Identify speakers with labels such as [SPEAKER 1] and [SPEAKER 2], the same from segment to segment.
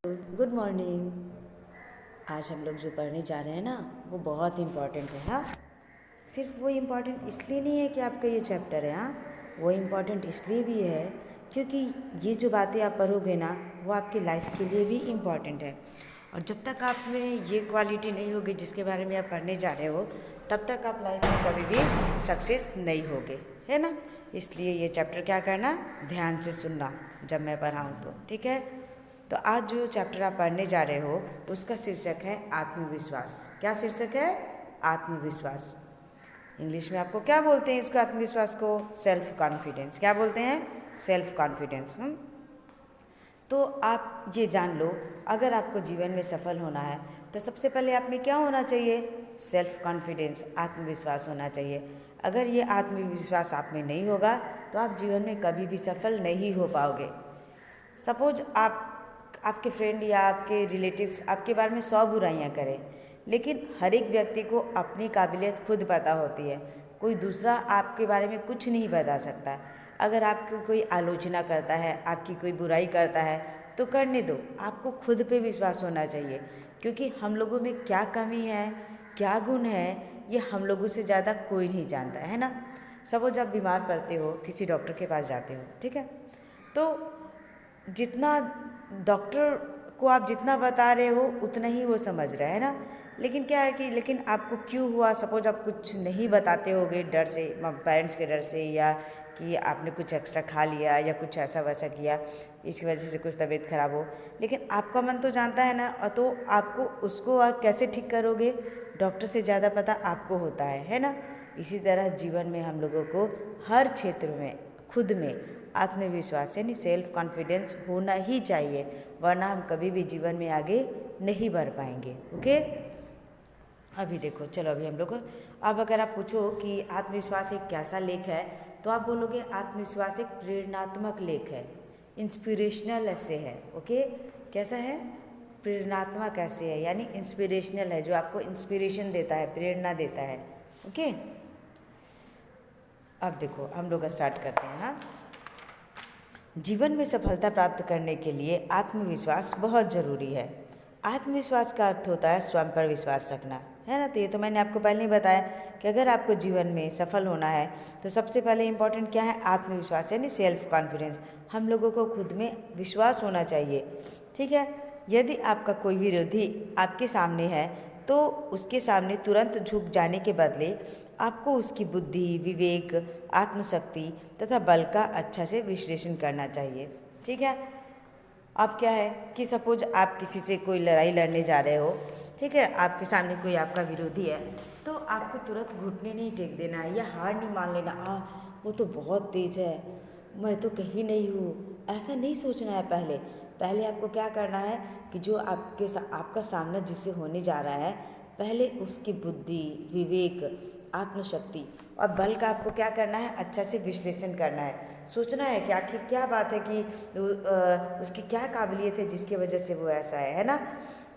[SPEAKER 1] Good morning. आज हम लोग जो पढ़ने जा रहे हैं ना वो बहुत इम्पॉर्टेंट है। हाँ, सिर्फ वो इम्पॉर्टेंट इसलिए नहीं है कि आपका ये चैप्टर है। हाँ, वो इम्पॉर्टेंट इसलिए भी है क्योंकि ये जो बातें आप पढ़ोगे ना वो आपकी लाइफ के लिए भी इम्पॉर्टेंट है। और जब तक आप में ये क्वालिटी नहीं होगी जिसके बारे में आप पढ़ने जा रहे हो तब तक आप लाइफ में कभी भी सक्सेस नहीं होगे, है ना। इसलिए ये चैप्टर क्या करना, ध्यान से सुनना जब मैं पढ़ाऊँ तो, ठीक है। तो आज जो चैप्टर आप पढ़ने जा रहे हो उसका शीर्षक है आत्मविश्वास। क्या शीर्षक है? आत्मविश्वास। इंग्लिश में आपको क्या बोलते हैं इसको, आत्मविश्वास को? Self confidence. क्या बोलते हैं? Self confidence. तो आप ये जान लो, अगर आपको जीवन में सफल होना है तो सबसे पहले आप में क्या होना चाहिए? सेल्फ कॉन्फिडेंस, आत्मविश्वास होना चाहिए। अगर ये आत्मविश्वास आप में नहीं होगा तो आप जीवन में कभी भी सफल नहीं हो पाओगे। सपोज आपके फ्रेंड या आपके रिलेटिव्स आपके बारे में 100 बुराइयां करें, लेकिन हर एक व्यक्ति को अपनी काबिलियत खुद पता होती है। कोई दूसरा आपके बारे में कुछ नहीं बता सकता। अगर आपकी कोई आलोचना करता है, आपकी कोई बुराई करता है तो करने दो, आपको खुद पे विश्वास होना चाहिए। क्योंकि हम लोगों में क्या कमी है, क्या गुण है, ये हम लोगों से ज़्यादा कोई नहीं जानता है ना। सपोज आप बीमार पड़ते हो, किसी डॉक्टर के पास जाते हो, ठीक है। तो जितना डॉक्टर को आप जितना बता रहे हो उतना ही वो समझ रहा है ना। लेकिन क्या है कि लेकिन आपको क्यों हुआ, सपोज आप कुछ नहीं बताते होगे डर से, पेरेंट्स के डर से, या कि आपने कुछ एक्स्ट्रा खा लिया या कुछ ऐसा वैसा किया, इसकी वजह से कुछ तबीयत खराब हो, लेकिन आपका मन तो जानता है ना। और तो आपको उसको आप कैसे ठीक करोगे? डॉक्टर से ज़्यादा पता आपको होता है ना। इसी तरह जीवन में हम लोगों को हर क्षेत्र में खुद में आत्मविश्वास यानी सेल्फ कॉन्फिडेंस होना ही चाहिए, वरना हम कभी भी जीवन में आगे नहीं बढ़ पाएंगे। ओके, अभी देखो, चलो अभी हम लोग, अब अगर आप पूछो कि आत्मविश्वास एक कैसा लेख है तो आप बोलोगे आत्मविश्वास एक प्रेरणात्मक लेख है, इंस्पिरेशनल ऐसे है। ओके, कैसा है? प्रेरणात्मक ऐसे है, यानी इंस्पिरेशनल है, जो आपको इंस्पिरेशन देता है, प्रेरणा देता है। ओके, अब देखो हम लोग स्टार्ट करते हैं। हाँ, जीवन में सफलता प्राप्त करने के लिए आत्मविश्वास बहुत ज़रूरी है। आत्मविश्वास का अर्थ होता है स्वयं पर विश्वास रखना, है ना। तो ये तो मैंने आपको पहले ही बताया कि अगर आपको जीवन में सफल होना है तो सबसे पहले इम्पॉर्टेंट क्या है? आत्मविश्वास यानी सेल्फ कॉन्फिडेंस। हम लोगों को खुद में विश्वास होना चाहिए, ठीक है। यदि आपका कोई विरोधी आपके सामने है तो उसके सामने तुरंत झुक जाने के बदले आपको उसकी बुद्धि, विवेक, आत्मशक्ति तथा बल का अच्छा से विश्लेषण करना चाहिए, ठीक है। अब क्या है कि सपोज आप किसी से कोई लड़ाई लड़ने जा रहे हो, ठीक है, आपके सामने कोई आपका विरोधी है, तो आपको तुरंत घुटने नहीं टेक देना है या हार नहीं मान लेना, वो तो बहुत तेज है, मैं तो कहीं नहीं हूँ, ऐसा नहीं सोचना है। पहले पहले आपको क्या करना है कि जो आपका सामना जिससे होने जा रहा है, पहले उसकी बुद्धि, विवेक, आत्मशक्ति और बल का आपको क्या करना है? अच्छा से विश्लेषण करना है, सोचना है कि आखिर क्या बात है कि उसकी क्या काबिलियत है जिसकी वजह से वो ऐसा है ना।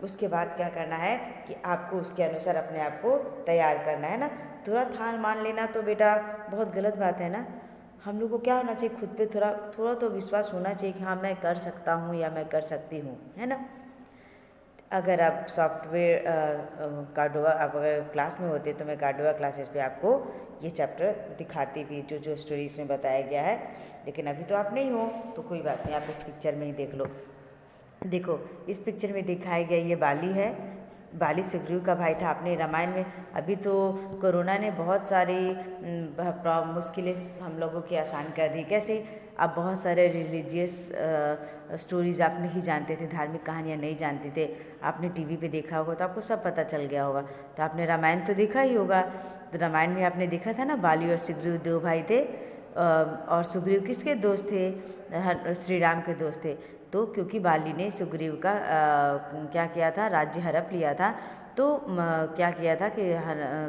[SPEAKER 1] उसके बाद क्या करना है कि आपको उसके अनुसार अपने आप को तैयार करना है ना। तुरंत हार मान लेना तो बेटा बहुत गलत बात है ना। हम लोग को क्या होना चाहिए? खुद पे थोड़ा थोड़ा तो विश्वास होना चाहिए कि हाँ मैं कर सकता हूँ या मैं कर सकती हूँ, है ना। अगर आप सॉफ्टवेयर कार्डोवा आप अगर क्लास में होते तो मैं कार्डोवा क्लासेस पे आपको ये चैप्टर दिखाती भी, जो जो स्टोरीज में बताया गया है। लेकिन अभी तो आप नहीं हो तो कोई बात नहीं, आप इस पिक्चर में ही देख लो। देखो इस पिक्चर में दिखाया गया ये बाली है। बाली सुग्रीव का भाई था। आपने रामायण में, अभी तो कोरोना ने बहुत सारी मुश्किलें हम लोगों की आसान कर दी। कैसे? आप बहुत सारे रिलीजियस स्टोरीज़ आप नहीं जानते थे, धार्मिक कहानियाँ नहीं जानते थे, आपने टीवी पे देखा होगा तो आपको सब पता चल गया होगा। तो आपने रामायण तो देखा ही होगा। तो रामायण में आपने देखा था ना, बाली और सुग्रीव दो भाई थे। और सुग्रीव किसके दोस्त थे? श्री राम के दोस्त थे। तो क्योंकि बाली ने सुग्रीव का क्या किया था? राज्य हड़प लिया था। तो क्या किया था कि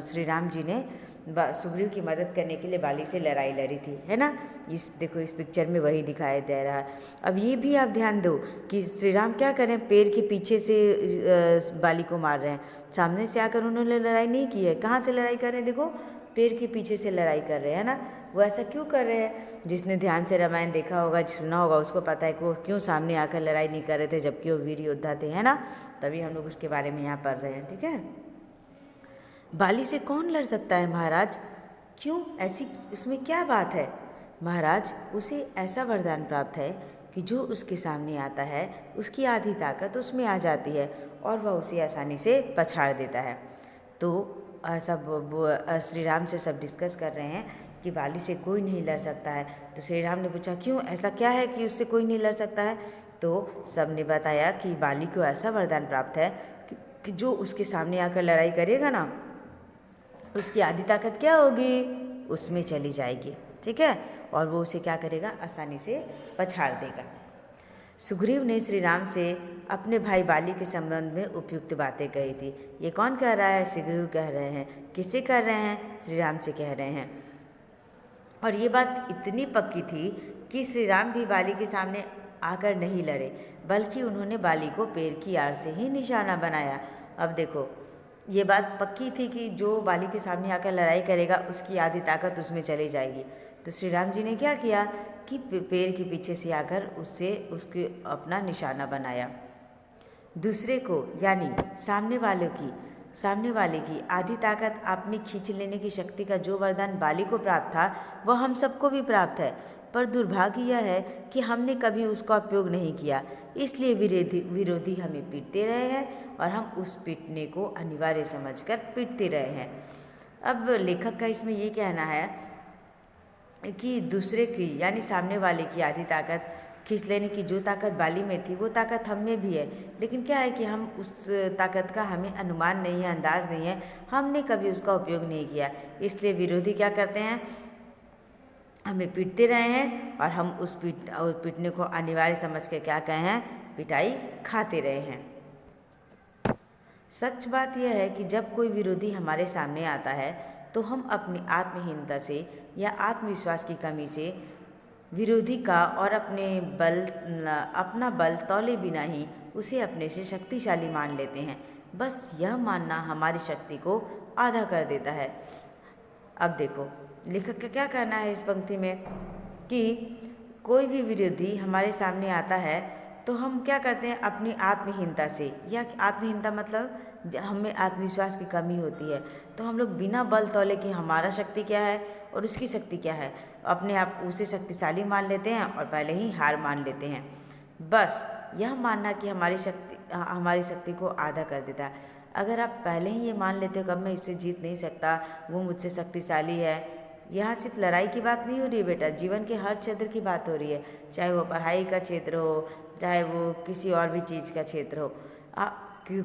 [SPEAKER 1] श्री राम जी ने सुग्रीव की मदद करने के लिए बाली से लड़ाई लड़ी थी, है ना। इस देखो इस पिक्चर में वही दिखाई दे रहा है। अब ये भी आप ध्यान दो कि श्री राम क्या करें, पेड़ के पीछे से बाली को मार रहे हैं, सामने से आकर उन्होंने लड़ाई नहीं की है। कहाँ से लड़ाई कर रहे हैं? देखो पेड़ के पीछे से लड़ाई कर रहे हैं ना। वो ऐसा क्यों कर रहे हैं? जिसने ध्यान से रामायण देखा होगा, सुना होगा, उसको पता है कि वो क्यों सामने आकर लड़ाई नहीं कर रहे थे जबकि वो वीर योद्धा थे, है ना। तभी हम लोग उसके बारे में यहाँ पढ़ रहे हैं, ठीक है। बाली से कौन लड़ सकता है महाराज? क्यों, ऐसी उसमें क्या बात है? महाराज, उसे ऐसा वरदान प्राप्त है कि जो उसके सामने आता है उसकी आधी ताकत उसमें आ जाती है और वह उसे आसानी से पछाड़ देता है। तो सब श्री राम से सब डिस्कस कर रहे हैं कि बाली से कोई नहीं लड़ सकता है। तो श्री राम ने पूछा क्यों, ऐसा क्या है कि उससे कोई नहीं लड़ सकता है? तो सब ने बताया कि बाली को ऐसा वरदान प्राप्त है कि जो उसके सामने आकर लड़ाई करेगा ना, उसकी आधी ताकत क्या होगी, उसमें चली जाएगी, ठीक है, और वो उसे क्या करेगा, आसानी से पछाड़ देगा। सुग्रीव ने श्री राम से अपने भाई बाली के संबंध में उपयुक्त बातें कही थी। ये कौन कह रहा है? सुग्रीव कह रहे हैं। किससे कह रहे हैं? श्री राम से कह रहे हैं। और ये बात इतनी पक्की थी कि श्री राम भी बाली के सामने आकर नहीं लड़े, बल्कि उन्होंने बाली को पैर की आड़ से ही निशाना बनाया। अब देखो, ये बात पक्की थी कि जो बाली के सामने आकर लड़ाई करेगा उसकी आधी ताकत उसमें चली जाएगी। तो श्री राम जी ने क्या किया कि पैर के पीछे से आकर उसके अपना निशाना बनाया। दूसरे को यानी सामने वाले की आधी ताकत आप में खींच लेने की शक्ति का जो वरदान बाली को प्राप्त था वह हम सबको भी प्राप्त है, पर दुर्भाग्य यह है कि हमने कभी उसका उपयोग नहीं किया, इसलिए विरोधी हमें पीटते रहे हैं और हम उस पीटने को अनिवार्य समझकर पीटते रहे हैं। अब लेखक का इसमें ये कहना है कि दूसरे की यानी सामने वाले की आधी ताकत खींच लेने की जो ताकत बाली में थी वो ताकत हम में भी है, लेकिन क्या है कि हम उस ताकत का हमें अनुमान नहीं है, अंदाज नहीं है, हमने कभी उसका उपयोग नहीं किया, इसलिए विरोधी क्या करते हैं, हमें पीटते रहे हैं और हम उस पीटने को अनिवार्य समझ के क्या कहे हैं, पिटाई खाते रहे हैं। सच बात यह है कि जब कोई विरोधी हमारे सामने आता है तो हम अपनी आत्महीनता से या आत्मविश्वास की कमी से विरोधी का और अपना बल तौले बिना ही उसे अपने से शक्तिशाली मान लेते हैं। बस यह मानना हमारी शक्ति को आधा कर देता है। अब देखो लेखक का क्या कहना है इस पंक्ति में कि कोई भी विरोधी हमारे सामने आता है तो हम क्या करते हैं, अपनी आत्महीनता से, या आत्महीनता मतलब हमें आत्मविश्वास की कमी होती है, तो हम लोग बिना बल तौले कि हमारा शक्ति क्या है और उसकी शक्ति क्या है, अपने आप उसे शक्तिशाली मान लेते हैं और पहले ही हार मान लेते हैं। बस यह मानना कि हमारी शक्ति को आधा कर देता है। अगर आप पहले ही ये मान लेते हो कि अब मैं इससे जीत नहीं सकता, वो मुझसे शक्तिशाली है, यहाँ सिर्फ लड़ाई की बात नहीं हो रही है बेटा, जीवन के हर क्षेत्र की बात हो रही है, चाहे वो पढ़ाई का क्षेत्र हो, चाहे वो किसी और भी चीज़ का क्षेत्र हो।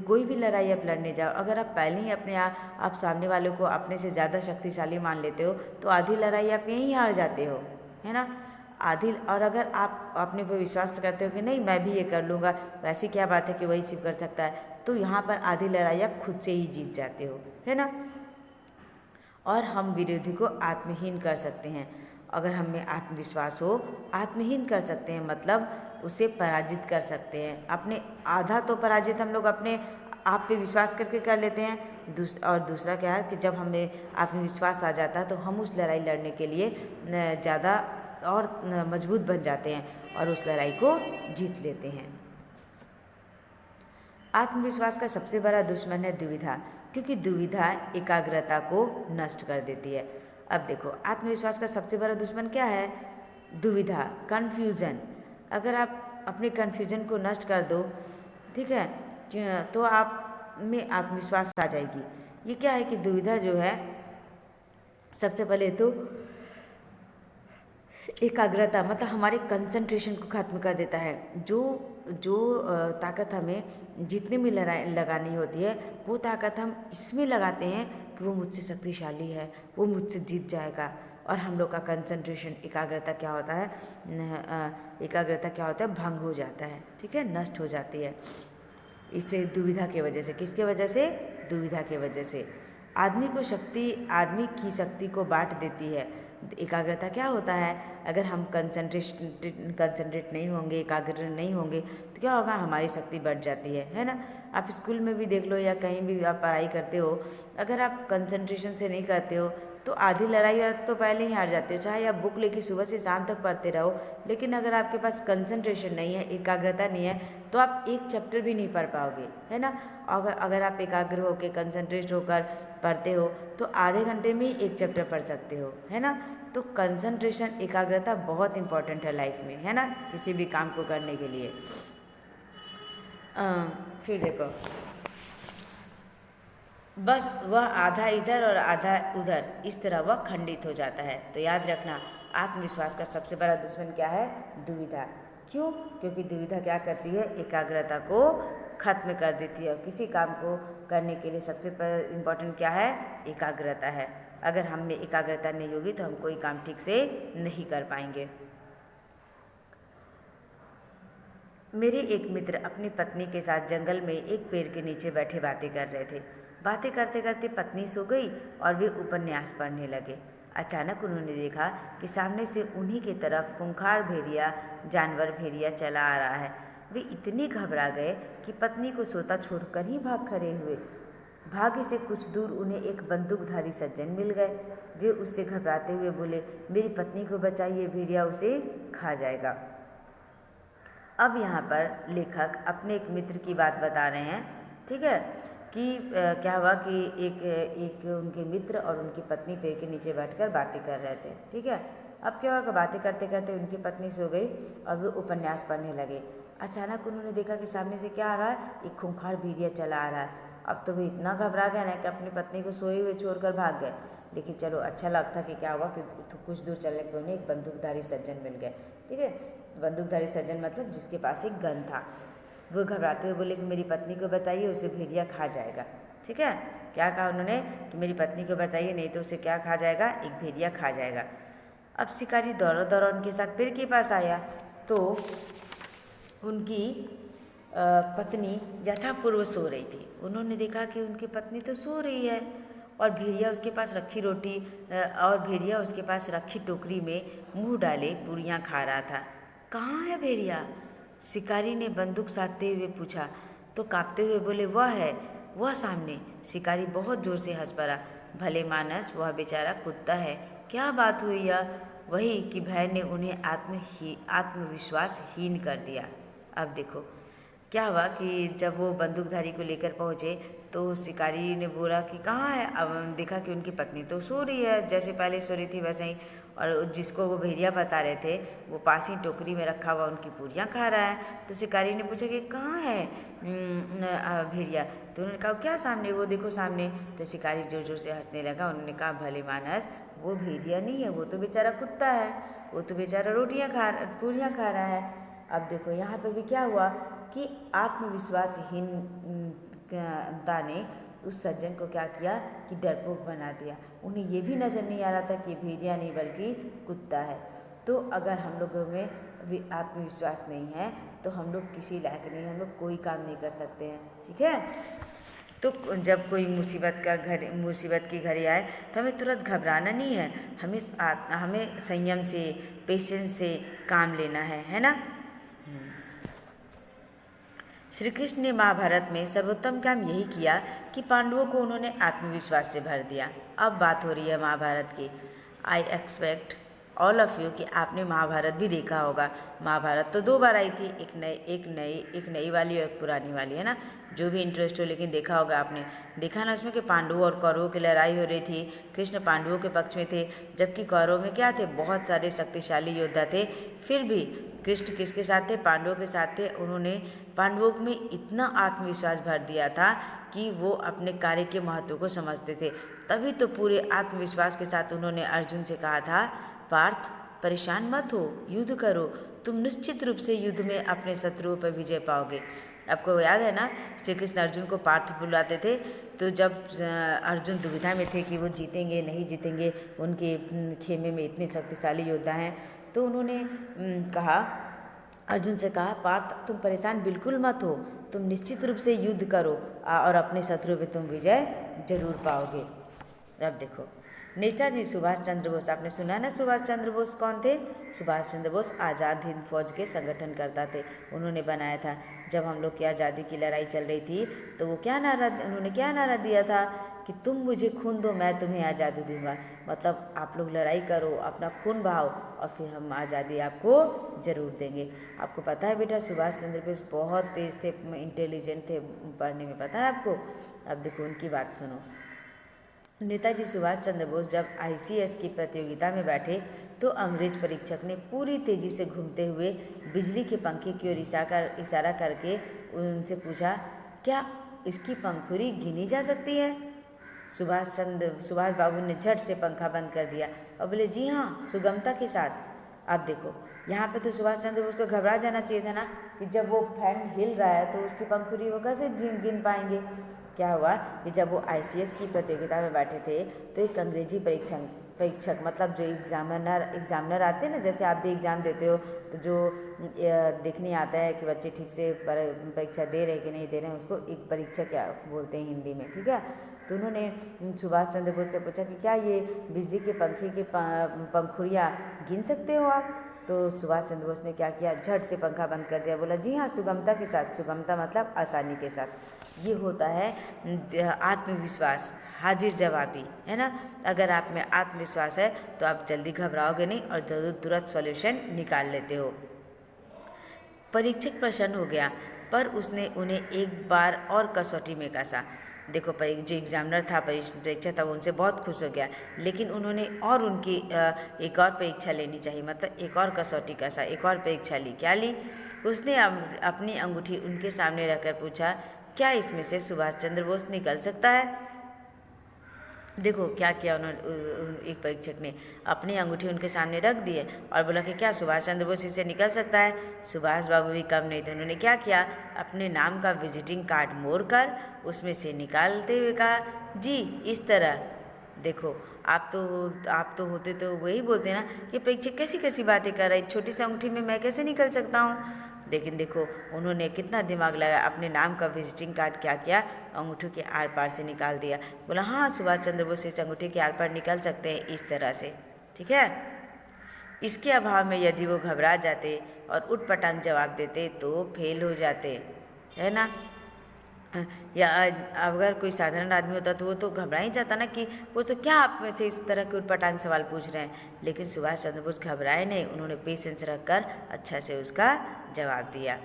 [SPEAKER 1] कोई भी लड़ाई आप लड़ने जाओ, अगर आप पहले ही आप सामने वाले को अपने से ज़्यादा शक्तिशाली मान लेते हो तो आधी लड़ाई आप यहीं हार जाते हो, है ना। और अगर आप अपने पर विश्वास करते हो कि नहीं मैं भी ये कर लूँगा, वैसी क्या बात है कि वही सिर्फ कर सकता है, तो यहाँ पर आधी लड़ाई आप खुद से ही जीत जाते हो, है ना। और हम विरोधी को आत्महीन कर सकते हैं। अगर हम में आत्मविश्वास हो, आत्महीन कर सकते हैं मतलब उसे पराजित कर सकते हैं। अपने आधा तो पराजित हम लोग अपने आप पे विश्वास करके कर लेते हैं, और दूसरा क्या है कि जब हमें आत्मविश्वास आ जाता है तो हम उस लड़ाई लड़ने के लिए ज़्यादा और मजबूत बन जाते हैं और उस लड़ाई को जीत लेते हैं। आत्मविश्वास का सबसे बड़ा दुश्मन है दुविधा, क्योंकि दुविधा एकाग्रता को नष्ट कर देती है। अब देखो आत्मविश्वास का सबसे बड़ा दुश्मन क्या है, दुविधा, कन्फ्यूज़न। अगर आप अपने कन्फ्यूजन को नष्ट कर दो, ठीक है, तो आप में आत्मविश्वास आ जाएगी। ये क्या है कि दुविधा जो है सबसे पहले तो एकाग्रता मतलब हमारे कंसंट्रेशन को खत्म कर देता है। जो ताकत हमें जितने में लगानी होती है वो ताकत हम इसमें लगाते हैं कि वो मुझसे शक्तिशाली है, वो मुझसे जीत जाएगा, और हम लोग का कंसंट्रेशन एकाग्रता क्या होता है, भंग हो जाता है, ठीक है, नष्ट हो जाती है। इससे दुविधा की वजह से, किसके वजह से, दुविधा की वजह से आदमी की शक्ति को बांट देती है। एकाग्रता क्या होता है, अगर हम कंसंट्रेट नहीं होंगे, एकाग्र नहीं होंगे तो क्या होगा, हमारी शक्ति बढ़ जाती है ना। आप स्कूल में भी देख लो या कहीं भी आप पढ़ाई करते हो, अगर आप कंसंट्रेशन से नहीं करते हो तो आधी लड़ाई आप तो पहले ही हार जाते हो। चाहे आप बुक लेके सुबह से शाम तक पढ़ते रहो, लेकिन अगर आपके पास कंसंट्रेशन नहीं है, एकाग्रता नहीं है, तो आप एक चैप्टर भी नहीं पढ़ पाओगे, है ना। अगर आप एकाग्र होकर कंसंट्रेट होकर पढ़ते हो तो आधे घंटे में ही एक चैप्टर पढ़ सकते हो, है ना। तो कंसंट्रेशन, एकाग्रता बहुत इंपॉर्टेंट है लाइफ में, है ना, किसी भी काम को करने के लिए। फिर देखो, बस वह आधा इधर और आधा उधर, इस तरह वह खंडित हो जाता है। तो याद रखना, आत्मविश्वास का सबसे बड़ा दुश्मन क्या है? दुविधा। क्यों? क्योंकि दुविधा क्या करती है? एकाग्रता को खत्म कर देती है। और किसी काम को करने के लिए सबसे इम्पोर्टेंट क्या है? एकाग्रता है। अगर हम में एकाग्रता नहीं होगी तो हम कोई काम ठीक से नहीं कर पाएंगे। मेरे एक मित्र अपनी पत्नी के साथ जंगल में एक पेड़ के नीचे बैठे बातें कर रहे थे। बातें करते करते पत्नी सो गई और वे उपन्यास पढ़ने लगे। अचानक उन्होंने देखा कि सामने से उन्हीं की तरफ खूंखार भेड़िया, जानवर भेड़िया चला आ रहा है। वे इतने घबरा गए कि पत्नी को सोता छोड़कर ही भाग खड़े हुए। भाग्य से कुछ दूर उन्हें एक बंदूकधारी सज्जन मिल गए। वे उससे घबराते हुए बोले, मेरी पत्नी को बचाइए, भेड़िया उसे खा जाएगा। अब यहाँ पर लेखक अपने एक मित्र की बात बता रहे हैं, ठीक है, कि क्या हुआ कि एक उनके मित्र और उनकी पत्नी पेड़ के नीचे बैठकर बातें कर रहे थे, ठीक है। अब क्या हुआ कि बातें करते करते उनकी पत्नी सो गई और वे उपन्यास पढ़ने लगे। अचानक उन्होंने देखा कि सामने से क्या आ रहा है? एक खूंखार भेड़िया चला आ रहा है। अब तो वे इतना घबरा गए ना कि अपनी पत्नी को सोए हुए छोड़कर भाग गए। लेकिन चलो अच्छा लगता कि क्या हुआ कि कुछ दूर चलने पर उन्हें एक बंदूकधारी सज्जन मिल गए, ठीक है। बंदूकधारी सज्जन मतलब जिसके पास एक गन था। वो घबराते हुए बोले कि मेरी पत्नी को बताइए, उसे भेड़िया खा जाएगा, ठीक है। क्या कहा उन्होंने? कि मेरी पत्नी को बताइए, नहीं तो उसे क्या खा जाएगा? एक भेड़िया खा जाएगा। अब शिकारी दौड़ा दौड़ा उनके साथ पेड़ के पास आया तो उनकी पत्नी यथापूर्व सो रही थी। उन्होंने देखा कि उनकी पत्नी तो सो रही है और भेड़िया उसके पास रखी रोटी और भेड़िया उसके पास रखी टोकरी में मुंह डाले पूरियां खा रहा था। कहाँ है भेड़िया? शिकारी ने बंदूक साधते हुए पूछा तो कांपते हुए बोले, वह है, वह सामने। शिकारी बहुत जोर से हंस पड़ा। भले मानस, वह बेचारा कुत्ता है। क्या बात हुई यह? वही कि भय ने उन्हें आत्मविश्वासहीन कर दिया। अब देखो क्या हुआ कि जब वो बंदूकधारी को लेकर पहुँचे तो शिकारी ने बोला कि कहाँ है। अब देखा कि उनकी पत्नी तो सो रही है, जैसे पहले सो रही थी वैसे ही, और जिसको वो भेड़िया बता रहे थे वो पास ही टोकरी में रखा हुआ उनकी पूरियाँ खा रहा है। तो शिकारी ने पूछा कि कहाँ है भेड़िया? तो उन्होंने कहा क्या सामने, वो देखो सामने। तो शिकारी जोर जोर से हंसने लगा। उन्होंने कहा, भले मानस, वो भेड़िया नहीं है, वो तो बेचारा कुत्ता है, वो तो बेचारा पूरियाँ खा रहा है। अब देखो यहाँ पे भी क्या हुआ कि आत्मविश्वासहीनता ने उस सज्जन को क्या किया कि डरपोक बना दिया। उन्हें ये भी नज़र नहीं आ रहा था कि भेड़िया नहीं बल्कि कुत्ता है। तो अगर हम लोगों में आत्मविश्वास नहीं है तो हम लोग किसी लायक नहीं, हम लोग कोई काम नहीं कर सकते हैं, ठीक है। तो जब कोई मुसीबत की घड़ी आए तो हमें तुरंत घबराना नहीं है, हमें संयम से, पेशेंस से काम लेना है ना। श्री कृष्ण ने महाभारत में सर्वोत्तम काम यही किया कि पांडवों को उन्होंने आत्मविश्वास से भर दिया। अब बात हो रही है महाभारत की। I expect all of you कि आपने महाभारत भी देखा होगा। महाभारत तो 2 बार आई थी, एक नई वाली और एक पुरानी वाली, है ना। जो भी इंटरेस्ट हो, लेकिन देखा होगा आपने। देखा ना उसमें कि पांडवों और कौरवों की लड़ाई हो रही थी। कृष्ण पांडवों के पक्ष में थे, जबकि कौरवों में क्या थे? बहुत सारे शक्तिशाली योद्धा थे। फिर भी कृष्ण किसके साथ थे? पांडवों के साथ थे। उन्होंने पांडवों में इतना आत्मविश्वास भर दिया था कि वो अपने कार्य के महत्व को समझते थे। तभी तो पूरे आत्मविश्वास के साथ उन्होंने अर्जुन से कहा था, पार्थ परेशान मत हो, युद्ध करो, तुम निश्चित रूप से युद्ध में अपने शत्रुओं पर विजय पाओगे। आपको याद है ना, श्री कृष्ण अर्जुन को पार्थ बुलाते थे। तो जब अर्जुन दुविधा में थे कि वो जीतेंगे नहीं जीतेंगे, उनके खेमे में इतने शक्तिशाली योद्धा हैं, तो उन्होंने अर्जुन से कहा, पार्थ तुम परेशान बिल्कुल मत हो, तुम निश्चित रूप से युद्ध करो और अपने शत्रु पे तुम विजय जरूर पाओगे। अब देखो नेताजी सुभाष चंद्र बोस, आपने सुना ना सुभाष चंद्र बोस कौन थे? सुभाष चंद्र बोस आज़ाद हिंद फौज के संगठनकर्ता थे। उन्होंने बनाया था, जब हम लोग की आज़ादी की लड़ाई चल रही थी तो उन्होंने क्या नारा दिया था कि तुम मुझे खून दो मैं तुम्हें आज़ादी दूंगा। मतलब आप लोग लड़ाई करो, अपना खून बहाओ और फिर हम आज़ादी आपको ज़रूर देंगे। आपको पता है बेटा सुभाष चंद्र बोस बहुत तेज़ थे, इंटेलिजेंट थे पढ़ने में, पता है आपको? अब देखो उनकी बात सुनो। नेताजी सुभाष चंद्र बोस जब ICS की प्रतियोगिता में बैठे तो अंग्रेज परीक्षक ने पूरी तेजी से घूमते हुए बिजली के पंखे की ओर इशारा करके उनसे पूछा, क्या इसकी पंखुड़ी गिनी जा सकती है? सुभाष बाबू ने झट से पंखा बंद कर दिया और बोले, जी हाँ, सुगमता के साथ। अब देखो यहाँ पे तो सुभाष चंद्र बोस को घबरा जाना चाहिए था ना, कि जब वो फैन हिल रहा है तो उसकी पंखुड़ी वो कैसे गिन पाएंगे। क्या हुआ कि जब वो ICS की प्रतियोगिता में बैठे थे तो एक अंग्रेजी परीक्षक मतलब जो एग्जामिनर आते हैं ना, जैसे आप भी एग्ज़ाम देते हो तो जो देखने आता है कि बच्चे ठीक से परीक्षा दे रहे हैं कि नहीं दे रहे हैं, उसको एक परीक्षक क्या बोलते हैं हिंदी में, ठीक है। तो उन्होंने सुभाष चंद्र बोस से पूछा कि क्या ये बिजली के पंखे की पंखुड़ियाँ गिन सकते हो आप? तो सुभाष चंद्र बोस ने क्या किया, झट से पंखा बंद कर दिया, बोला, जी हाँ, सुगमता के साथ। सुगमता मतलब आसानी के साथ। ये होता है आत्मविश्वास, हाजिर जवाबी, है ना। अगर आप में आत्मविश्वास है तो आप जल्दी घबराओगे नहीं और तुरंत सॉल्यूशन निकाल लेते हो। परीक्षक प्रसन्न हो गया, पर उसने उन्हें एक बार और कसौटी में कसा। देखो जो एग्जामिनर था, परीक्षक था, वो उनसे बहुत खुश हो गया, लेकिन उन्होंने और उनकी एक और परीक्षा लेनी चाहिए, मतलब एक और कसौटी कसा, एक और परीक्षा ली। क्या ली? उसने अपनी अंगूठी उनके सामने रखकर पूछा, क्या इसमें से सुभाष चंद्र बोस निकल सकता है? देखो क्या किया उन्होंने, एक परीक्षक ने अपनी अंगूठी उनके सामने रख दी है और बोला कि क्या सुभाष चंद्र बोस इससे निकल सकता है? सुभाष बाबू भी कम नहीं थे, उन्होंने क्या किया, अपने नाम का विजिटिंग कार्ड मोड़कर उसमें से निकालते हुए कहा, जी इस तरह। देखो आप तो होते तो वही बोलते ना कि परीक्षक कैसी कैसी बातें कर रही, छोटी सी अंगूठी में मैं कैसे निकल सकता हूँ। लेकिन देखो उन्होंने कितना दिमाग लगाया, अपने नाम का विजिटिंग कार्ड क्या किया, अंगूठी के आर पार से निकाल दिया। बोला, हाँ सुभाष चंद्र बोस इस अंगूठी के आर पार निकल सकते हैं, इस तरह से, ठीक है। इसके अभाव में यदि वो घबरा जाते और उटपटांग जवाब देते तो फेल हो जाते, है ना। या अगर कोई साधारण आदमी होता तो वो तो घबरा ही जाता ना, कि वो तो क्या आप में से इस तरह के उटपटांग सवाल पूछ रहे हैं। लेकिन सुभाष चंद्र बोस घबराए नहीं, उन्होंने पेशेंस रखकर अच्छा से उसका जवाब दिया।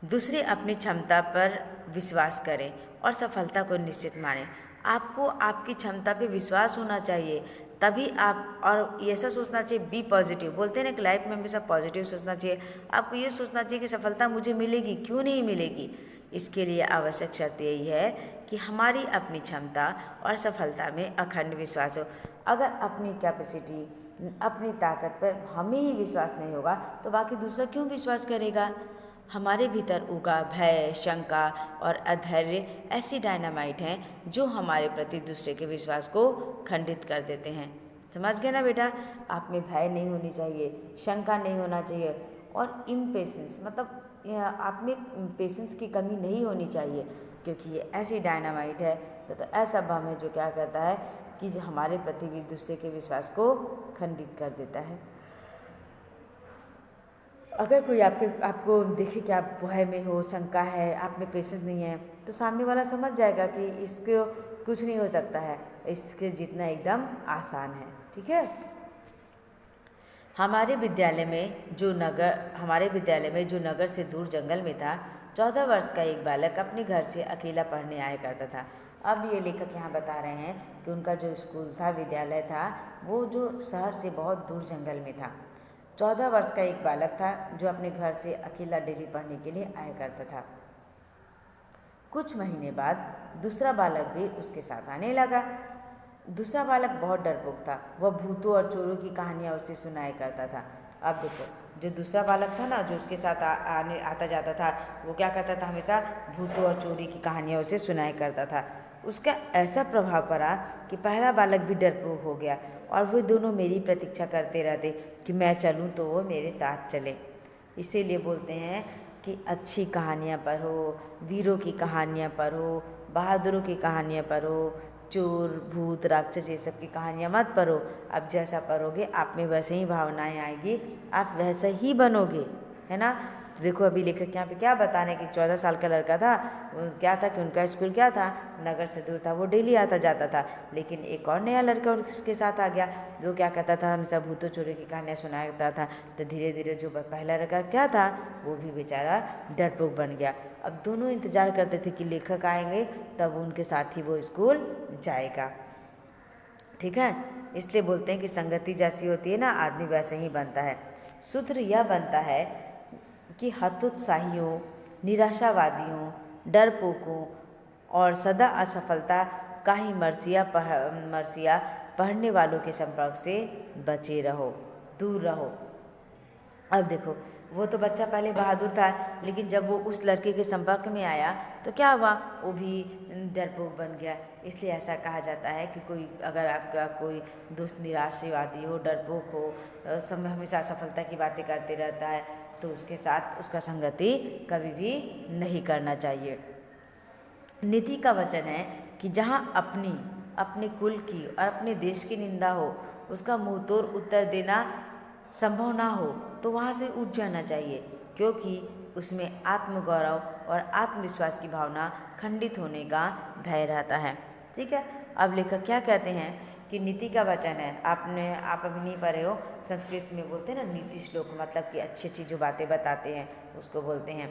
[SPEAKER 1] दूसरे अपनी क्षमता पर विश्वास करें और सफलता को निश्चित मानें। आपको आपकी क्षमता पे विश्वास होना चाहिए, तभी आप, और ऐसा सोचना चाहिए, बी पॉजिटिव, बोलते हैं ना कि लाइफ में हमेशा पॉजिटिव सोचना चाहिए। आपको ये सोचना चाहिए कि सफलता मुझे मिलेगी, क्यों नहीं मिलेगी। इसके लिए आवश्यक शर्त यही है कि हमारी अपनी क्षमता और सफलता में अखंड विश्वास हो। अगर अपनी कैपेसिटी, अपनी ताकत पर हमें ही विश्वास नहीं होगा तो बाकी दूसरा क्यों विश्वास करेगा। हमारे भीतर उगा भय, शंका और अधैर्य ऐसी डायनामाइट हैं जो हमारे प्रति दूसरे के विश्वास को खंडित कर देते हैं। समझ गए ना बेटा। आप में भय नहीं होनी चाहिए, शंका नहीं होना चाहिए, और इम्पेशेंस मतलब आप में पेशेंस की कमी नहीं होनी चाहिए, क्योंकि ये ऐसी डायनामाइट है तो ऐसा बम है जो क्या करता है कि हमारे प्रति भी दूसरे के विश्वास को खंडित कर देता है। अगर कोई आपको देखे कि आप भय में हो, शंका है, आप में पेशेंस नहीं है, तो सामने वाला समझ जाएगा कि इसको कुछ नहीं हो सकता है, इसके जीतना एकदम आसान है, ठीक है। हमारे विद्यालय में जो नगर से दूर जंगल में था, 14 वर्ष का एक बालक अपने घर से अकेला पढ़ने आया करता था। अब ये लेखक यहाँ बता रहे हैं कि उनका जो स्कूल था, विद्यालय था, वो जो शहर से बहुत दूर जंगल में था। 14 वर्ष का एक बालक था जो अपने घर से अकेला डेली पढ़ने के लिए आया करता था। कुछ महीने बाद दूसरा बालक भी उसके साथ आने लगा। दूसरा बालक बहुत डरपोक था, वह भूतों और चोरों की कहानियाँ उसे सुनाया करता था। अब देखो, जो दूसरा बालक था ना, जो उसके साथ आता जाता था, वो क्या करता था, हमेशा भूतों और चोरी की कहानियाँ उसे सुनाया करता था। उसका ऐसा प्रभाव पड़ा कि पहला बालक भी डरपोक हो गया और वे दोनों मेरी प्रतीक्षा करते रहते कि मैं चलूँ तो वो मेरे साथ चले। इसीलिए बोलते हैं कि अच्छी कहानियाँ पढ़ो, वीरों की कहानियाँ पढ़ो, बहादुरों की कहानियाँ पढ़ो, चोर भूत राक्षस ये सब की कहानियाँ मत पढ़ो। अब जैसा पढ़ोगे आप में वैसे ही भावनाएं आएगी, आप वैसा ही बनोगे, है ना। तो देखो अभी लेखक यहाँ पे क्या बताने कि 14 साल का लड़का था, क्या था कि उनका स्कूल क्या था, नगर से दूर था, वो डेली आता जाता था। लेकिन एक और नया लड़का उसके साथ आ गया, जो क्या करता था, हमेशा भूतों चोरों की कहानियाँ सुनाता था। तो धीरे धीरे जो पहला लड़का क्या था, वो भी बेचारा डरपोक बन गया। अब दोनों इंतजार करते थे कि लेखक आएंगे तब उनके साथ ही वो स्कूल जाएगा, ठीक है। इसलिए बोलते हैं कि संगति जैसी होती है ना, आदमी वैसे ही बनता है। सूत्र यह बनता है कि हतोत्साहियों, निराशावादियों, डरपोकों और सदा असफलता का ही मरसिया पढ़ने वालों के संपर्क से बचे रहो, दूर रहो। अब देखो वो तो बच्चा पहले बहादुर था, लेकिन जब वो उस लड़के के संपर्क में आया तो क्या हुआ, वो भी डरपोक बन गया। इसलिए ऐसा कहा जाता है कि कोई अगर आपका कोई दोस्त निराशावादी हो, डरपोक हो, समय हमेशा असफलता की बातें करते रहता है, तो उसके साथ उसका संगति कभी भी नहीं करना चाहिए। नीति का वचन है कि जहाँ अपने कुल की और अपने देश की निंदा हो, उसका मुंह तोड़ उत्तर देना संभव ना हो, तो वहाँ से उठ जाना चाहिए, क्योंकि उसमें आत्मगौरव और आत्मविश्वास की भावना खंडित होने का भय रहता है, ठीक है। अब लेखक क्या कहते हैं कि नीति का वचन है, आप अभी नहीं पढ़े हो, संस्कृत में बोलते हैं ना नीति श्लोक, मतलब कि अच्छी अच्छी जो बातें बताते हैं उसको बोलते हैं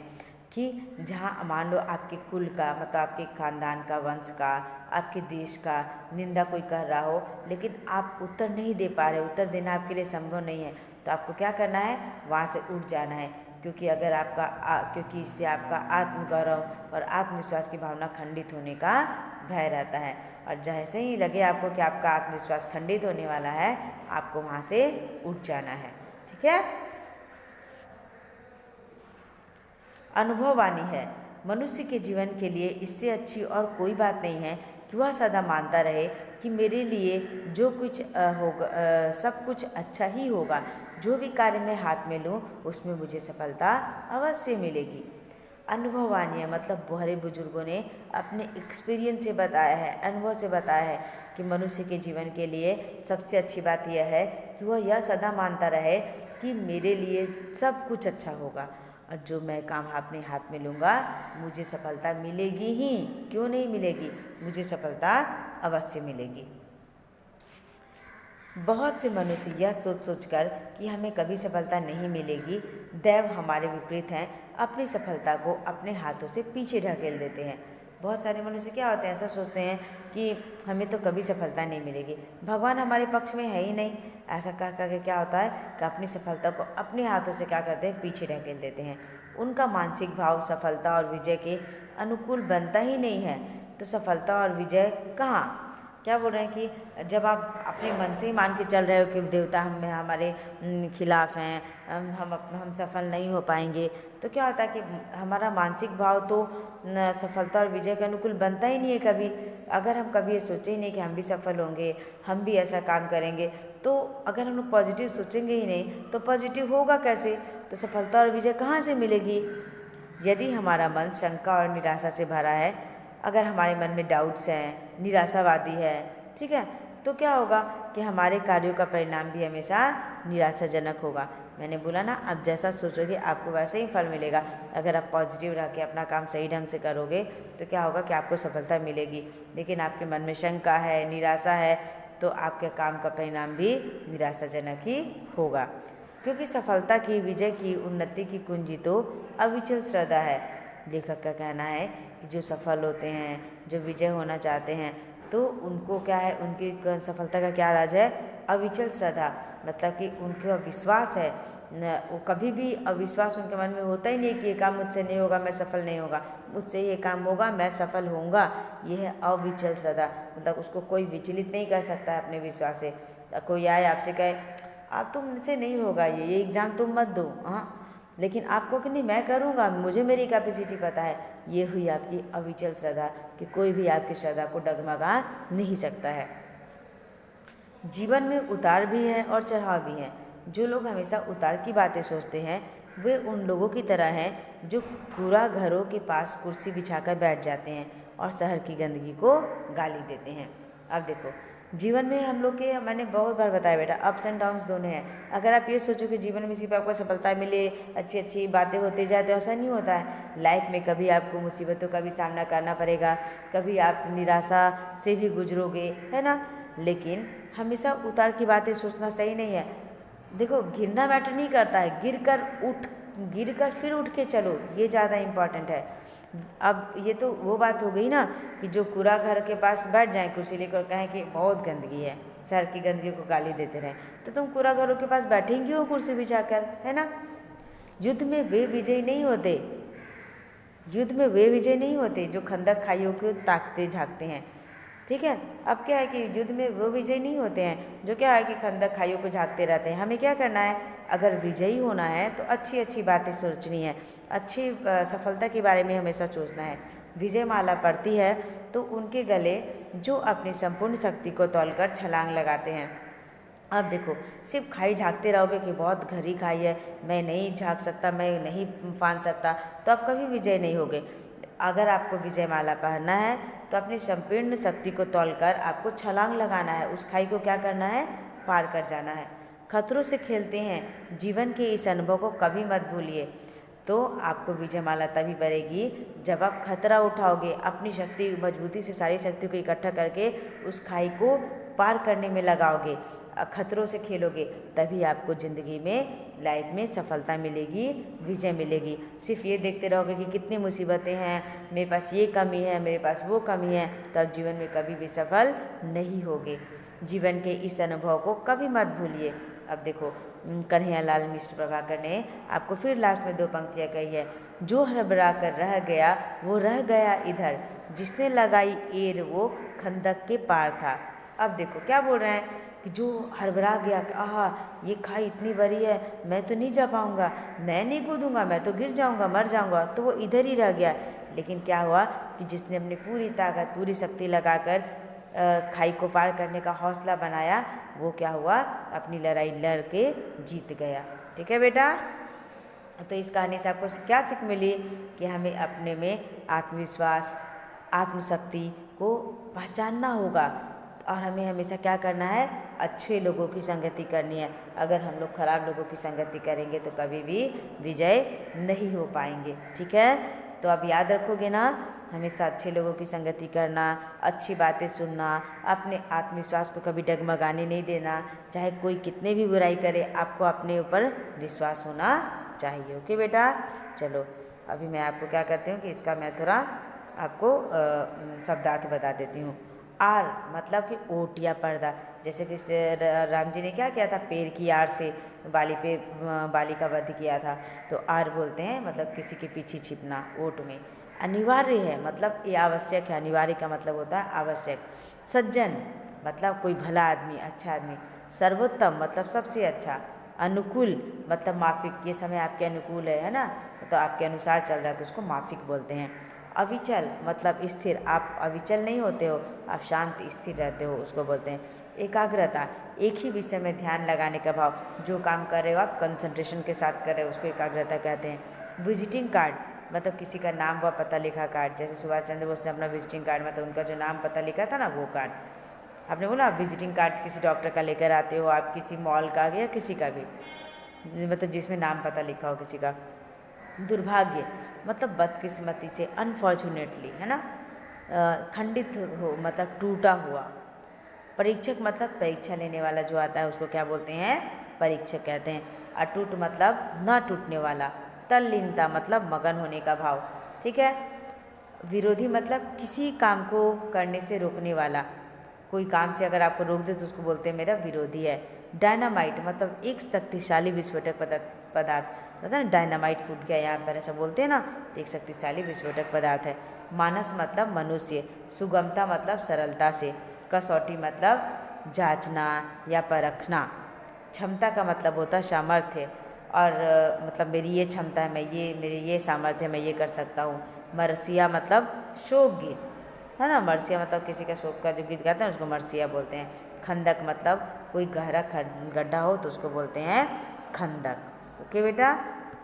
[SPEAKER 1] कि जहाँ मान लो आपके कुल का, मतलब आपके खानदान का, वंश का, आपके देश का निंदा कोई कर रहा हो, लेकिन आप उत्तर नहीं दे पा रहे, उत्तर देना आपके लिए संभव नहीं है, तो आपको क्या करना है, वहाँ से उठ जाना है। क्योंकि अगर क्योंकि इससे आपका आत्मगौरव और आत्मविश्वास की भावना खंडित होने का भय रहता है। और जैसे ही लगे आपको कि आपका आत्मविश्वास खंडित होने वाला है, आपको वहाँ से उठ जाना है, ठीक है। अनुभववाणी है, मनुष्य के जीवन के लिए इससे अच्छी और कोई बात नहीं है कि वह सदा मानता रहे कि मेरे लिए जो कुछ होगा, सब कुछ अच्छा ही होगा। जो भी कार्य मैं हाथ में लूँ उसमें मुझे सफलता अवश्य मिलेगी। अनुभववाणी है, मतलब बड़े बुजुर्गों ने अपने एक्सपीरियंस से बताया है, अनुभव से बताया है कि मनुष्य के जीवन के लिए सबसे अच्छी बात यह है कि वह यह सदा मानता रहे कि मेरे लिए सब कुछ अच्छा होगा, और जो मैं काम अपने हाथ में लूँगा मुझे सफलता मिलेगी ही, क्यों नहीं मिलेगी, मुझे सफलता अवश्य मिलेगी। बहुत से मनुष्य यह सोच सोचकर कि हमें कभी सफलता नहीं मिलेगी, दैव हमारे विपरीत हैं, अपनी सफलता को अपने हाथों से पीछे ढकेल देते हैं। बहुत सारे मनुष्य क्या होते हैं, ऐसा सोचते हैं कि हमें तो कभी सफलता नहीं मिलेगी, भगवान हमारे पक्ष में है ही नहीं। ऐसा कह के क्या होता है कि अपनी सफलता को अपने हाथों से क्या करते हैं, पीछे ढकेल देते हैं। उनका मानसिक भाव सफलता और विजय के अनुकूल बनता ही नहीं है, तो सफलता और विजय कहाँ। क्या बोल रहे हैं कि जब आप अपने मन से ही मान के चल रहे हो कि देवता हमारे खिलाफ हैं, हम सफल नहीं हो पाएंगे, तो क्या होता है कि हमारा मानसिक भाव तो सफलता और विजय के अनुकूल बनता ही नहीं है कभी। अगर हम कभी ये सोचे ही नहीं कि हम भी सफल होंगे, हम भी ऐसा काम करेंगे, तो अगर हम लोग पॉजिटिव सोचेंगे ही नहीं तो पॉजिटिव होगा कैसे, तो सफलता और विजय कहाँ से मिलेगी। यदि हमारा मन शंका और निराशा से भरा है, अगर हमारे मन में डाउट्स हैं, निराशावादी है, ठीक है, तो क्या होगा कि हमारे कार्यों का परिणाम भी हमेशा निराशाजनक होगा। मैंने बोला ना, आप जैसा सोचोगे आपको वैसे ही फल मिलेगा। अगर आप पॉजिटिव रह के अपना काम सही ढंग से करोगे तो क्या होगा कि आपको सफलता मिलेगी। लेकिन आपके मन में शंका है, निराशा है, तो आपके काम का परिणाम भी निराशाजनक ही होगा। क्योंकि सफलता की, विजय की, उन्नति की कुंजी तो अविचल श्रद्धा है। लेखक का कहना है कि जो सफल होते हैं, जो विजय होना चाहते हैं, तो उनको क्या है, उनकी सफलता का क्या राज है, अविचल श्रद्धा। मतलब कि उनका विश्वास है, वो कभी भी अविश्वास उनके मन में होता ही नहीं कि ये काम मुझसे नहीं होगा, मैं सफल नहीं होगा, मुझसे ये काम होगा, मैं सफल होऊंगा। ये है अविचल श्रद्धा, मतलब उसको कोई विचलित नहीं कर सकता है अपने विश्वास से। कोई आए आपसे कहे आप तुमसे नहीं होगा, ये एग्ज़ाम तुम मत दो, हाँ, लेकिन आपको कि नहीं मैं करूँगा, मुझे मेरी कैपेसिटी पता है, ये हुई आपकी अविचल श्रद्धा कि कोई भी आपकी श्रद्धा को डगमगा नहीं सकता है। जीवन में उतार भी हैं और चढ़ाव भी हैं। जो लोग हमेशा उतार की बातें सोचते हैं वे उन लोगों की तरह हैं जो कूड़ा घरों के पास कुर्सी बिछाकर बैठ जाते हैं और शहर की गंदगी को गाली देते हैं। अब देखो, जीवन में हम लोग के, मैंने बहुत बार बताया बेटा, अप्स एंड डाउन्स दोनों हैं। अगर आप ये सोचो कि जीवन में सिर्फ आपको सफलता मिले, अच्छी अच्छी बातें होती जाए, तो ऐसा नहीं होता है। लाइफ में कभी आपको मुसीबतों का भी सामना करना पड़ेगा, कभी आप निराशा से भी गुजरोगे, है ना। लेकिन हमेशा उतार की बातें सोचना सही नहीं है। देखो, गिरना मैटर नहीं करता है, गिर कर फिर उठ के चलो, ये ज़्यादा इम्पॉर्टेंट है। अब ये तो वो बात हो गई ना कि जो कूड़ा घर के पास बैठ जाएं कुर्सी लेकर, कहें कि बहुत गंदगी है, शहर की गंदगी को गाली देते रहें, तो तुम कूड़ा घरों के पास बैठेंगी हो कुर्सी बिछाकर, है ना। युद्ध में वे विजयी नहीं होते, युद्ध में वे विजय नहीं होते जो खंदक खाइयों को ताकते झाँकते हैं, ठीक है। अब क्या है कि युद्ध में वो विजयी नहीं होते हैं जो क्या है कि खंदक खाइयों को झाँकते रहते हैं। हमें क्या करना है, अगर विजयी होना है तो अच्छी अच्छी बातें सोचनी है, अच्छी सफलता के बारे में हमेशा सोचना है। विजय माला पड़ती है तो उनके गले जो अपनी संपूर्ण शक्ति को तौलकर छलांग लगाते हैं। अब देखो, सिर्फ खाई झाँकते रहोगे कि बहुत घरी खाई है, मैं नहीं झाँक सकता, मैं नहीं फान सकता, तो आप कभी विजय नहीं होगे। अगर आपको विजय माला पहनना है तो अपनी संपूर्ण शक्ति को तौलकर आपको छलांग लगाना है, उस खाई को क्या करना है, पार कर जाना है। खतरों से खेलते हैं, जीवन के इस अनुभव को कभी मत भूलिए। तो आपको विजय माला तभी पड़ेगी जब आप खतरा उठाओगे, अपनी शक्ति मजबूती से सारी शक्ति को इकट्ठा करके उस खाई को पार करने में लगाओगे, खतरों से खेलोगे, तभी आपको ज़िंदगी में, लाइफ में सफलता मिलेगी, विजय मिलेगी। सिर्फ ये देखते रहोगे कि कितनी मुसीबतें हैं, मेरे पास ये कमी है, मेरे पास वो कमी है, तब जीवन में कभी भी सफल नहीं होगे। जीवन के इस अनुभव को कभी मत भूलिए। अब देखो, कन्हैयालाल मिश्र प्रभाकर ने आपको फिर लास्ट में 2 पंक्तियाँ कही है, जो हड़बड़ा कर रह गया वो रह गया इधर, जिसने लगाई एर वो खंदक के पार था। अब देखो क्या बोल रहे हैं कि जो हड़बड़ा गया, आहा ये खाई इतनी बड़ी है, मैं तो नहीं जा पाऊँगा, मैं नहीं कूदूँगा, मैं तो गिर जाऊँगा, मर जाऊँगा, तो वो इधर ही रह गया। लेकिन क्या हुआ कि जिसने अपनी पूरी ताकत, पूरी शक्ति लगाकर खाई को पार करने का हौसला बनाया, वो क्या हुआ, अपनी लड़ाई लड़ के जीत गया। ठीक है बेटा, तो इस कहानी से आपको क्या सीख मिली कि हमें अपने में आत्मविश्वास, आत्मशक्ति को पहचानना होगा, और हमें हमेशा क्या करना है, अच्छे लोगों की संगति करनी है। अगर हम लोग खराब लोगों की संगति करेंगे तो कभी भी विजय नहीं हो पाएंगे। ठीक है, तो अब याद रखोगे ना, हमेशा अच्छे लोगों की संगति करना, अच्छी बातें सुनना, अपने आत्मविश्वास को कभी डगमगाने नहीं देना, चाहे कोई कितने भी बुराई करे, आपको अपने ऊपर विश्वास होना चाहिए। ओके बेटा, चलो अभी मैं आपको क्या करती हूँ कि इसका मैं थोड़ा आपको शब्दार्थ बता देती हूँ। आर मतलब कि ओट या पर्दा, जैसे कि राम जी ने क्या किया था, पेड़ की आड़ से बाली का वध किया था, तो आर बोलते हैं मतलब किसी के पीछे छिपना, ओट में। अनिवार्य है मतलब ये आवश्यक है, अनिवार्य का मतलब होता है आवश्यक। सज्जन मतलब कोई भला आदमी, अच्छा आदमी। सर्वोत्तम मतलब सबसे अच्छा। अनुकूल मतलब माफिक, ये समय आपके अनुकूल है ना, तो आपके अनुसार चल रहा है तो उसको माफिक बोलते हैं। अविचल मतलब स्थिर, आप अविचल नहीं होते हो, आप शांत स्थिर रहते हो, उसको बोलते हैं। एकाग्रता, एक ही विषय में ध्यान लगाने का भाव, जो काम कर रहे हो आप कंसंट्रेशन के साथ कर रहे हो, उसको एकाग्रता कहते हैं। विजिटिंग कार्ड मतलब किसी का नाम व पता लिखा कार्ड, जैसे सुभाष चंद्र बोस ने अपना विजिटिंग कार्ड मतलब उनका जो नाम पता लिखा था ना, वो कार्ड। आपने बोला आप विजिटिंग कार्ड किसी डॉक्टर का लेकर आते हो, आप किसी मॉल का या किसी का भी, मतलब जिसमें नाम पता लिखा हो किसी का। दुर्भाग्य मतलब बदकिस्मती से, अनफॉर्चुनेटली, है ना। खंडित हो मतलब टूटा हुआ। परीक्षक मतलब परीक्षा लेने वाला जो आता है उसको क्या बोलते हैं, परीक्षक कहते हैं। अटूट मतलब न टूटने वाला। तल्लीनता मतलब मगन होने का भाव। ठीक है। विरोधी मतलब किसी काम को करने से रोकने वाला, कोई काम से अगर आपको रोक दे तो उसको बोलते हैं मेरा विरोधी है। डायनामाइट मतलब एक शक्तिशाली विस्फोटक पदार्थ, पता ना डायनामाइट फूट गया यहाँ पर, ऐसा बोलते हैं ना, तो एक शक्तिशाली विस्फोटक पदार्थ है। मानस मतलब मनुष्य। सुगमता मतलब सरलता से। कसौटी मतलब जांचना या परखना। क्षमता का मतलब होता है सामर्थ्य, और मतलब मेरी ये क्षमता है, मेरी ये सामर्थ्य है, मैं ये कर सकता हूँ। मरसिया मतलब शोक गीत, है ना, मरसिया मतलब किसी का शोक का जो गीत गाते हैं उसको मरसिया बोलते हैं। खंदक मतलब कोई गहरा गड्ढा हो तो उसको बोलते हैं खंदक। ओके बेटा,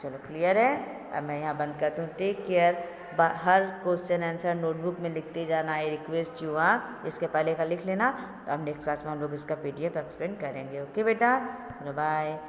[SPEAKER 1] चलो क्लियर है। अब मैं यहाँ बंद करती हूँ। टेक केयर, हर क्वेश्चन आंसर नोटबुक में लिखते जाना। आई रिक्वेस्ट यू, हाँ, इसके पहले का लिख लेना। तो हम नेक्स्ट क्लास में हम लोग इसका PDF एक्सप्लेन करेंगे। ओके बेटा, बाय।